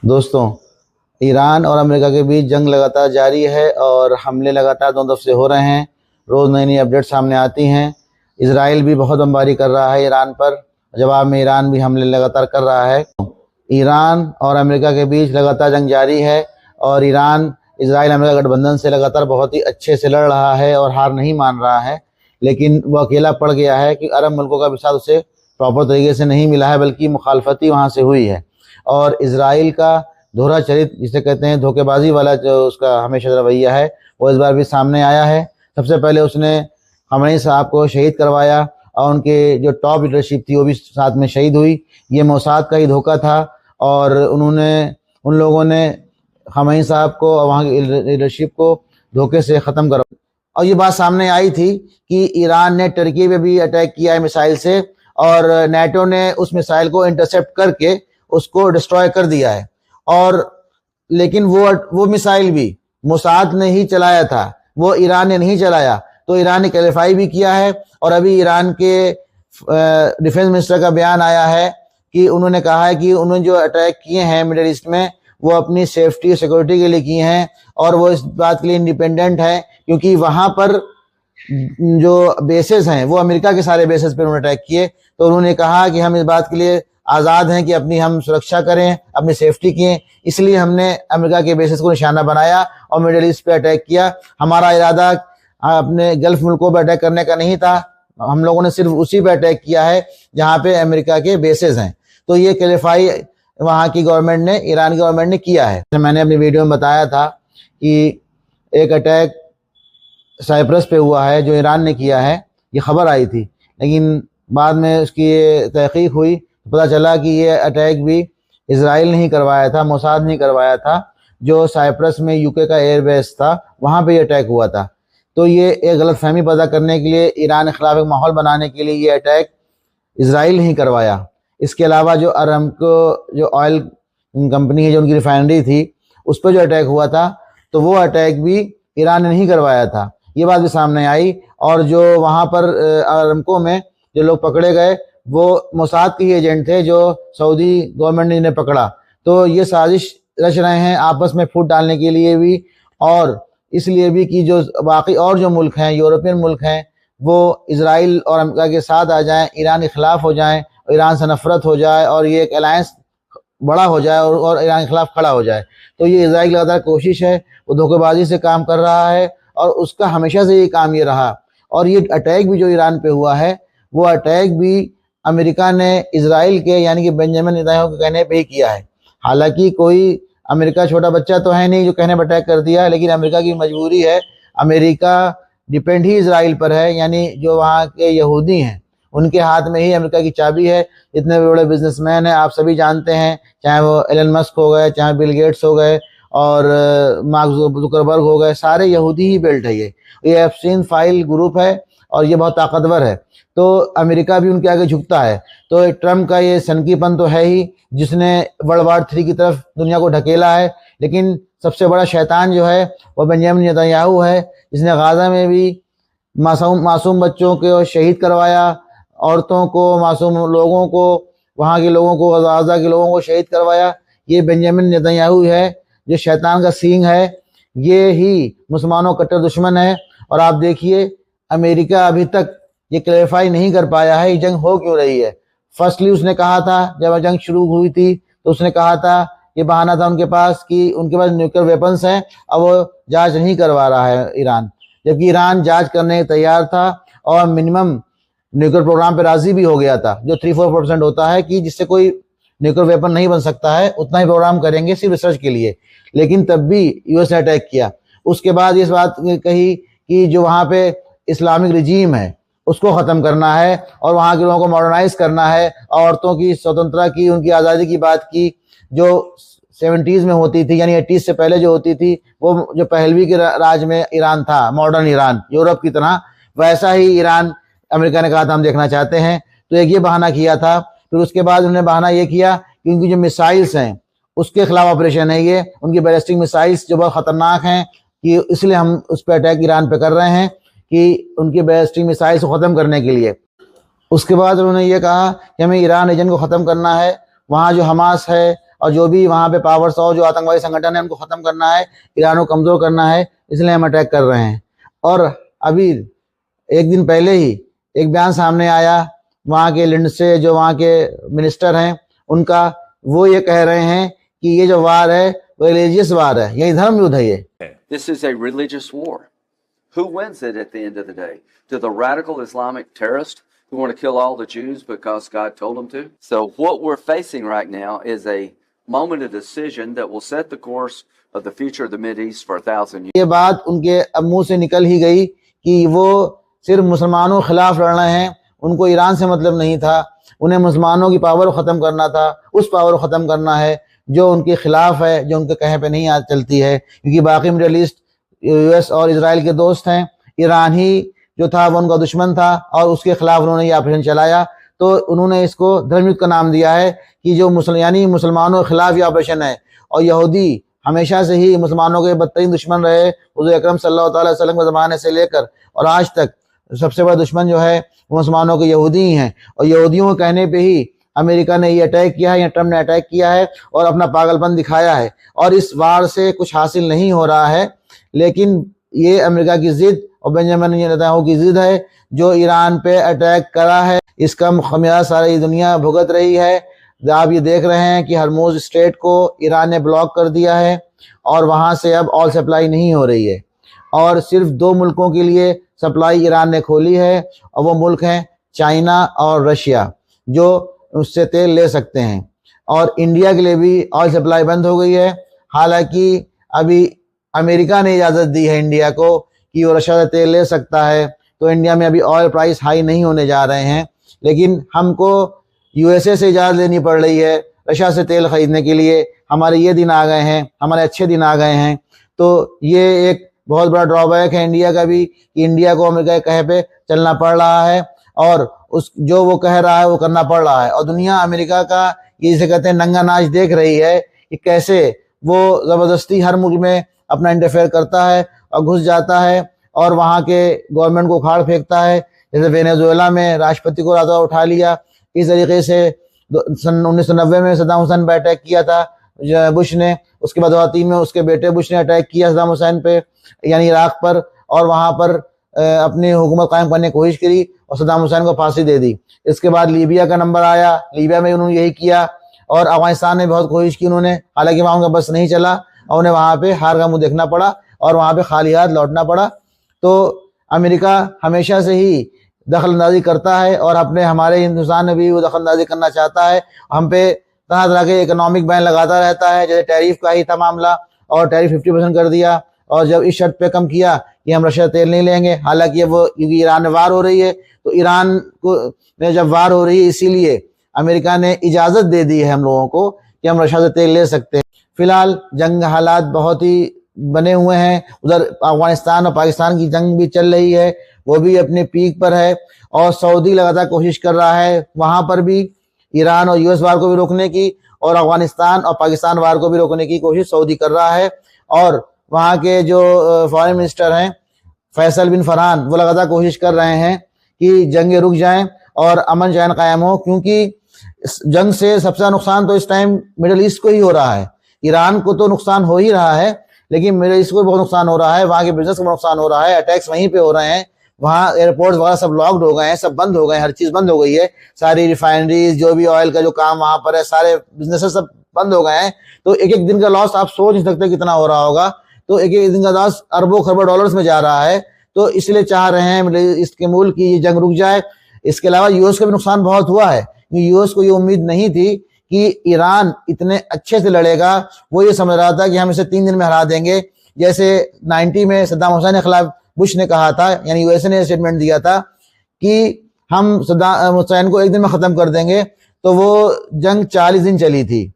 दोस्तों, ईरान और अमेरिका के बीच जंग लगातार जारी है और हमले लगातार दोनों तरफ से हो रहे हैं। रोज़ नई नई अपडेट सामने आती हैं। इसराइल भी बहुत बमबारी कर रहा है ईरान पर, जवाब में ईरान भी हमले लगातार कर रहा है। ईरान और अमेरिका के बीच लगातार जंग जारी है और ईरान इसराइल अमेरिका गठबंधन से लगातार बहुत ही अच्छे से लड़ रहा है और हार नहीं मान रहा है, लेकिन वो अकेला पड़ गया है कि अरब मुल्कों का भी साथ उसे प्रॉपर तरीके से नहीं मिला है, बल्कि मुखालफती वहाँ से हुई है। और इसराइल का दोहरा चरित्र जिसे कहते हैं, धोखेबाजी वाला जो उसका हमेशा रवैया है, वो इस बार भी सामने आया है। सबसे पहले उसने खमेनी साहब को शहीद करवाया और उनके जो टॉप लीडरशिप थी वो भी साथ में शहीद हुई। ये मोसाद का ही धोखा था और उन लोगों ने खमेनी साहब को और वहाँ की लीडरशिप को धोखे से ख़त्म करा। और ये बात सामने आई थी कि ईरान ने टर्की पे भी अटैक किया है मिसाइल से, और नेटो ने उस मिसाइल को इंटरसेप्ट करके उसको डिस्ट्रॉय कर दिया है। और लेकिन वो मिसाइल भी मोसाद ने ही चलाया था, वो ईरान ने नहीं चलाया। तो ईरान ने क्लैरिफाई भी किया है और अभी ईरान के डिफेंस मिनिस्टर का बयान आया है कि उन्होंने कहा है कि उन्होंने जो अटैक किए हैं मिडिल ईस्ट में वो अपनी सेफ्टी और सिक्योरिटी के लिए किए हैं, और वो इस बात के लिए इंडिपेंडेंट है क्योंकि वहां पर जो बेसेस हैं वो अमेरिका के सारे बेसेस पर उन्होंने अटैक किए। तो उन्होंने कहा कि हम इस बात के लिए आज़ाद हैं कि अपनी हम सुरक्षा करें, अपनी सेफ्टी किए, इसलिए हमने अमेरिका के बेसिस को निशाना बनाया और मिडिल ईस्ट पे अटैक किया। हमारा इरादा अपने गल्फ मुल्कों पर अटैक करने का नहीं था, हम लोगों ने सिर्फ उसी पे अटैक किया है जहाँ पे अमेरिका के बेसिस हैं। तो ये क्लैरिफाई वहाँ की गवर्नमेंट ने, ईरान की गवर्नमेंट ने किया है। मैंने अपनी वीडियो में बताया था कि एक अटैक साइप्रस पे हुआ है जो ईरान ने किया है, ये खबर आई थी, लेकिन बाद में उसकी ये तहकीक हुई, पता चला कि ये अटैक भी इसराइल ने ही करवाया था, मोसाद ने करवाया था। जो साइप्रस में यूके का एयरबेस था वहाँ पे ये अटैक हुआ था। तो ये एक गलत फहमी पैदा करने के लिए, ईरान के खिलाफ एक माहौल बनाने के लिए ये अटैक इसराइल ने ही करवाया। इसके अलावा जो अरामको जो ऑयल कंपनी है, जो उनकी रिफाइनरी थी, उस पर जो अटैक हुआ था, तो वो अटैक भी ईरान ने नहीं करवाया था, ये बात भी सामने आई। और जो वहाँ पर अरामको में जो लोग पकड़े गए वो मोसाद के ही एजेंट थे जो सऊदी गवर्नमेंट ने इन्हें पकड़ा। तो ये साजिश रच रहे हैं आपस में फूट डालने के लिए भी, और इसलिए भी कि जो बाकी और जो मुल्क हैं, यूरोपियन मुल्क हैं, वो इसराइल और अमेरिका के साथ आ जाएं, ईरान के खिलाफ हो जाएं, ईरान से नफरत हो जाए और ये एक अलायंस बड़ा हो जाए और ईरान के खिलाफ खड़ा हो जाए। तो ये इसराइल की लगातार कोशिश है, वो धोखेबाजी से काम कर रहा है और उसका हमेशा से ये काम ये रहा। और ये अटैक भी जो ईरान पे हुआ है, वो अटैक भी अमेरिका ने इसराइल के यानी कि बेंजामिन नेतन्याहू के कहने पे ही किया है। हालांकि कोई अमेरिका छोटा बच्चा तो है नहीं जो कहने पर अटैक कर दिया, लेकिन अमेरिका की मजबूरी है। अमेरिका डिपेंड ही इसराइल पर है, यानी जो वहाँ के यहूदी हैं उनके हाथ में ही अमेरिका की चाबी है। जितने भी बड़े बिजनेसमैन हैं आप सभी जानते हैं, चाहे वो एलन मस्क हो गए, चाहे बिल गेट्स हो गए और मार्क जुकरबर्ग हो गए, सारे यहूदी ही बेल्ट है। ये एप्स्टीन फाइल ग्रुप है और ये बहुत ताकतवर है, तो अमेरिका भी उनके आगे झुकता है। तो ट्रम्प का ये सनकीपन तो है ही, जिसने वर्ल्ड वार 3 की तरफ दुनिया को ढकेला है। लेकिन सबसे बड़ा शैतान जो है वो बेंजामिन नेतन्याहू है, जिसने गाजा में भी मासूम बच्चों को शहीद करवाया, औरतों को, मासूम लोगों को, वहाँ के लोगों को, गाजा के लोगों को शहीद करवाया। ये बेंजामिन नेतन्याहू है जो शैतान का सींग है, ये ही मुसलमानों का कट्टर दुश्मन है। और आप देखिए अमेरिका अभी तक ये क्लैरिफाई नहीं कर पाया है ये जंग हो क्यों रही है। फर्स्टली उसने कहा था जब जंग शुरू हुई थी तो उसने कहा था, ये बहाना था उनके पास कि उनके पास न्यूक्लियर वेपन्स हैं, अब वो जांच नहीं करवा रहा है ईरान, जबकि ईरान जांच करने के तैयार था और मिनिमम न्यूक्लियर प्रोग्राम पे राजी भी हो गया था, जो 3-4% होता है कि जिससे कोई न्यूक्लियर वेपन नहीं बन सकता है, उतना ही प्रोग्राम करेंगे सिर्फ रिसर्च के लिए। लेकिन तब भी यूएस ने अटैक किया। उसके बाद इस बात कही कि जो वहाँ पे इस्लामिक रिजीम है उसको ख़त्म करना है और वहाँ के लोगों को मॉडर्नाइज करना है, औरतों की स्वतंत्रता की, उनकी आज़ादी की बात की, जो 70s में होती थी, यानी 80s से पहले जो होती थी, वो जो पहलवी के राज में ईरान था, मॉडर्न ईरान, यूरोप की तरह, वैसा ही ईरान अमेरिका ने कहा था हम देखना चाहते हैं। तो एक ये बहाना किया था। फिर उसके बाद उन्होंने बहाना ये किया कि उनकी जो मिसाइल्स हैं उसके खिलाफ ऑपरेशन है, ये उनकी बैलिस्टिक मिसाइल्स जो बहुत ख़तरनाक हैं, कि इसलिए हम उस पर अटैक ईरान पे कर रहे हैं कि उनकी बैलिस्टिक मिसाइल्स को ख़त्म करने के लिए। उसके बाद उन्होंने ये कहा कि हमें ईरान एजेंट को ख़त्म करना है, वहाँ जो हमास है और जो भी वहाँ पे पावर्स और जो आतंकवादी संगठन है उनको ख़त्म करना है, ईरान को कमज़ोर करना है, इसलिए हम अटैक कर रहे हैं। और अभी एक दिन पहले ही एक बयान सामने आया वहाँ के लिंडसे, जो वहाँ के मिनिस्टर हैं उनका, वो ये कह रहे हैं कि ये जो वार है वो रिलीजियस वार है, यही धर्म युद्ध है ये। This is a religious war. Who wins it at the end of the day? Do the radical Islamic terrorists who want to kill all the Jews because God told them to? So what we're facing right now is a moment of decision that will set the course of the future of the Mideast for 1,000 years. ये बात उनके अब मुंह से निकल ही गई कि वो सिर्फ मुसलमानों के खिलाफ लड़ रहे हैं, उनको ईरान से मतलब नहीं था, उन्हें मुसलमानों की पावर को ख़त्म करना था, उस पावर को ख़त्म करना है जो उनके खिलाफ है, जो उनके कहे पे नहीं चलती है, क्योंकि बाकी मिडिल ईस्ट यूएस और इजराइल के दोस्त हैं। ईरान ही जो था वो उनका दुश्मन था और उसके खिलाफ उन्होंने ये ऑपरेशन चलाया, तो उन्होंने इसको धर्मयुद्ध का नाम दिया है कि जो यानी मुसलमानों के खिलाफ ये ऑपरेशन है। और यहूदी हमेशा से ही मुसलमानों के बदतरीन दुश्मन रहे, हुज़ूर अकरम सल्लल्लाहु अलैहि वसल्लम के ज़माने से लेकर और आज तक सबसे बड़ा दुश्मन जो है वो मुसलमानों के यहूदी ही हैं। और यहूदियों के कहने पे ही अमेरिका ने ये अटैक किया है या ट्रम्प ने अटैक किया है और अपना पागलपन दिखाया है। और इस वार से कुछ हासिल नहीं हो रहा है, लेकिन ये अमेरिका की जिद और बेंजामिन नेतन्याहू की जिद है जो ईरान पे अटैक करा है। इसका खमियाजा सारी दुनिया भुगत रही है। आप ये देख रहे हैं कि हरमुज स्ट्रेट को ईरान ने ब्लॉक कर दिया है और वहाँ से अब ऑयल सप्लाई नहीं हो रही है और सिर्फ 2 मुल्कों के लिए सप्लाई ईरान ने खोली है और वो मुल्क हैं चाइना और रशिया, जो उससे तेल ले सकते हैं। और इंडिया के लिए भी ऑयल सप्लाई बंद हो गई है। हालांकि अभी अमेरिका ने इजाज़त दी है इंडिया को कि वो रशिया से तेल ले सकता है, तो इंडिया में अभी ऑयल प्राइस हाई नहीं होने जा रहे हैं, लेकिन हमको यूएसए से इजाज़त लेनी पड़ रही है रशिया से तेल ख़रीदने के लिए। हमारे ये दिन आ गए हैं, हमारे अच्छे दिन आ गए हैं। तो ये एक बहुत बड़ा ड्रॉबैक है इंडिया का भी कि इंडिया को अमेरिका के कहे पे चलना पड़ रहा है और उस जो वो कह रहा है वो करना पड़ रहा है। और दुनिया अमेरिका का ये जिसे कहते हैं नंगा नाच देख रही है कि कैसे वो ज़बरदस्ती हर मुल्क में अपना इंटरफेयर करता है और घुस जाता है और वहाँ के गवर्नमेंट को उखाड़ फेंकता है। जैसे वेनेजुएला में राष्ट्रपति को रात उठा लिया, इस तरीके से सन 1990 में सद्दाम हुसैन पर अटैक किया था बुश ने, उसके बाद 2003 में उसके बेटे बुश ने अटैक किया सद्दाम हुसैन पे यानी इराक पर, और वहाँ पर अपनी हुकूमत कायम करने की कोशिश करी और सद्दाम हुसैन को फांसी दे दी। इसके बाद लीबिया का नंबर आया, लीबिया में उन्होंने यही किया और अफगानिस्तान में बहुत कोशिश की उन्होंने, हालांकि वहाँ उनका बस नहीं चला और उन्हें वहाँ पे हार का मुँह देखना पड़ा और वहाँ पे खाली हाथ लौटना पड़ा। तो अमेरिका हमेशा से ही दखल अंदाजी करता है और हमारे हिंदुस्तान में भी वो दखल अंदाजी करना चाहता है। हम पे तरह तरह के इकोनॉमिक बैन लगाता रहता है, जैसे टैरिफ का ही था मामला और टैरिफ 50% कर दिया और जब इस शर्त पे कम किया कि हम रशिया तेल नहीं लेंगे, हालांकि वो क्योंकि ईरान में वार हो रही है, तो ईरान को में जब वार हो रही है इसीलिए अमेरिका ने इजाज़त दे दी है हम लोगों को कि हम रशिया से तेल ले सकते हैं। फिलहाल जंग हालात बहुत ही बने हुए हैं, उधर अफगानिस्तान और पाकिस्तान की जंग भी चल रही है, वो भी अपने पीक पर है और सऊदी लगातार कोशिश कर रहा है वहाँ पर भी ईरान और यूएस वार को भी रोकने की और अफगानिस्तान और पाकिस्तान वार को भी रोकने की कोशिश सऊदी कर रहा है। और वहाँ के जो फॉरेन मिनिस्टर हैं फैसल बिन फरहान, वो लगातार कोशिश कर रहे हैं कि जंगें रुक जाएं और अमन चैन कायम हो, क्योंकि जंग से सबसे ज़्यादा नुकसान तो इस टाइम मिडिल ईस्ट को ही हो रहा है। ईरान को तो नुकसान हो ही रहा है, लेकिन मिडिल ईस्ट को भी बहुत नुकसान हो रहा है, वहाँ के बिजनेस को नुकसान हो रहा है, अटैक्स वहीं पे हो रहे हैं, वहाँ एयरपोर्ट वगैरह सब लॉक्ड हो गए हैं, सब बंद हो गए हैं, हर चीज़ बंद हो गई है, सारी रिफाइनरीज जो भी ऑयल का जो काम वहाँ पर है सारे बिजनेसेस सब बंद हो गए हैं। तो एक एक दिन का लॉस आप सोच नहीं सकते कितना हो रहा होगा। तो एक एक दिन का लॉस अरबों खरबों डॉलर्स में जा रहा है। तो इसलिए चाह रहे हैं मिडिल ईस्ट के मुल्क की ये जंग रुक जाए। इसके अलावा यूएस का भी नुकसान बहुत हुआ है, क्योंकि यूएस को ये उम्मीद नहीं थी कि ईरान इतने अच्छे से लड़ेगा। वो ये समझ रहा था कि हम इसे 3 दिन में हरा देंगे, जैसे 90 में सद्दाम हुसैन के खिलाफ बुश ने कहा था, यानी यूएसए ने स्टेटमेंट दिया था कि हम सद्दाम हुसैन को 1 दिन में ख़त्म कर देंगे। तो वो जंग 40 दिन चली थी,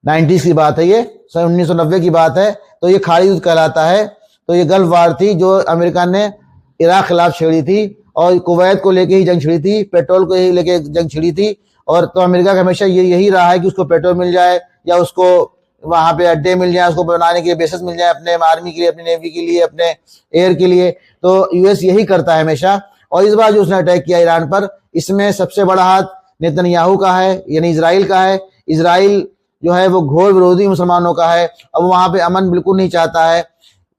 90s की बात है, ये सन 1990 की बात है। तो ये खाड़ी युद्ध कहलाता है। तो ये गल्फ वार थी जो अमेरिका ने इराक खिलाफ छेड़ी थी और कुवैत को लेके ही जंग छिड़ी थी, पेट्रोल को ही लेके जंग छिड़ी थी। और तो अमेरिका का हमेशा यही रहा है कि उसको पेट्रोल मिल जाए या उसको वहाँ पे अड्डे मिल जाए, उसको बनाने के लिए बेसेस मिल जाए अपने आर्मी के लिए, अपनी नेवी के लिए, अपने एयर के लिए। तो यूएस यही करता है हमेशा। और इस बार जो उसने अटैक किया ईरान पर, इसमें सबसे बड़ा हाथ नेतन्याहू का है, यानी इजराइल का है। इजराइल जो है वो घोर विरोधी मुसलमानों का है। अब वहाँ पे अमन बिल्कुल नहीं चाहता है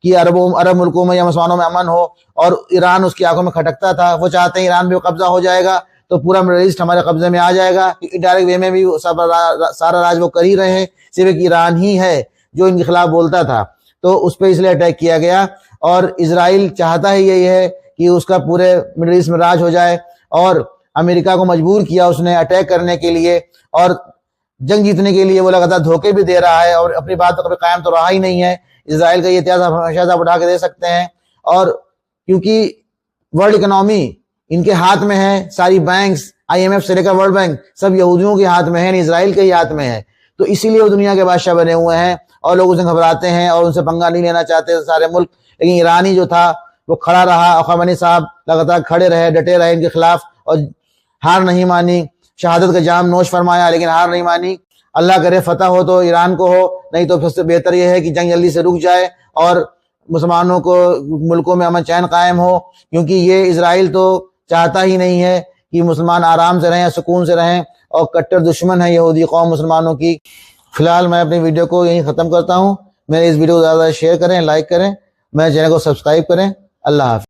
कि अरब मुल्कों में या मुसलमानों में अमन हो, और ईरान उसकी आंखों में खटकता था। वो चाहते हैं ईरान पे कब्जा हो जाएगा तो पूरा मिडल ईस्ट हमारे कब्जे में आ जाएगा। इनडायरेक्ट वे में भी सारा राज वो कर ही रहे हैं, सिर्फ एक ईरान ही है जो इनके खिलाफ बोलता था, तो उस पर इसलिए अटैक किया गया। और इजराइल चाहता ही यही है कि उसका पूरे मिडल ईस्ट में राज हो जाए, और अमेरिका को मजबूर किया उसने अटैक करने के लिए, और जंग जीतने के लिए वो लगातार धोखे भी दे रहा है, और अपनी बात तो कभी कायम तो रहा ही नहीं है। इजराइल का ये इतिहास आप हमेशा उठा के दे सकते हैं। और क्योंकि वर्ल्ड इकोनॉमी इनके हाथ में है, सारी बैंक्स IMF से लेकर वर्ल्ड बैंक सब यहूदियों के हाथ में है, इजराइल के ही हाथ में है, तो इसीलिए वो दुनिया के बादशाह बने हुए हैं और लोग उनसे घबराते हैं और उनसे पंगा नहीं लेना चाहते सारे मुल्क। लेकिन ईरानी जो था वो खड़ा रहा, और ख़ामेनी साहब लगातार खड़े रहे, डटे रहे इनके खिलाफ, और हार नहीं मानी। शहादत का जाम नोश फरमाया लेकिन हार नहीं मानी। अल्लाह करे फतह हो तो ईरान को हो, नहीं तो सबसे बेहतर यह है कि जंग जल्दी से रुक जाए और मुसलमानों को मुल्कों में अमन चैन कायम हो, क्योंकि ये इजराइल तो चाहता ही नहीं है कि मुसलमान आराम से रहें, सुकून से रहें, और कट्टर दुश्मन है यहूदी कौम मुसलमानों की। फिलहाल मैं अपनी वीडियो को यहीं ख़त्म करता हूँ। मेरे इस वीडियो को ज़्यादा शेयर करें, लाइक करें, मेरे चैनल को सब्सक्राइब करें। अल्लाह हाफ़िज़।